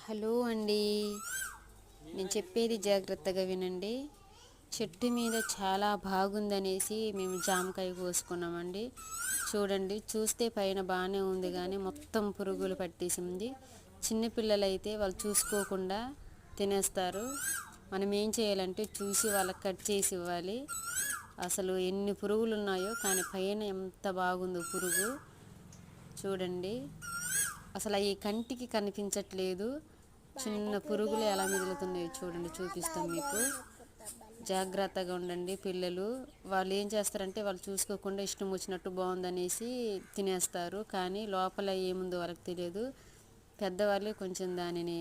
Hello అండి, నేను చెప్పేది జాగ్రత్తగా వినండి. చెట్టు మీద చాలా బాగుందనేసి మేము జామకాయ కోసుకున్నామండి. చూడండి, చూస్తే పైన బాగానే ఉంది కానీ మొత్తం పురుగులు పట్టేసింది. చిన్నపిల్లలైతే వాళ్ళు చూసుకోకుండా తినేస్తారు. మనం ఏం చేయాలంటే చూసి వాళ్ళకి కట్ చేసి ఇవ్వాలి. అసలు ఎన్ని పురుగులు ఉన్నాయో, కానీ పైన ఎంత బాగుందో పురుగు చూడండి. అసలు ఈ కంటికి కనిపించట్లేదు. చిన్న పురుగులు ఎలా మిగులుతున్నాయో చూడండి, చూపిస్తాం మీకు. జాగ్రత్తగా ఉండండి. పిల్లలు వాళ్ళు ఏం చేస్తారంటే వాళ్ళు చూసుకోకుండా ఇష్టం వచ్చినట్టు బాగుందనేసి తినేస్తారు, కానీ లోపల ఏముందో వాళ్ళకి తెలియదు. పెద్దవాళ్ళు కొంచెం దానిని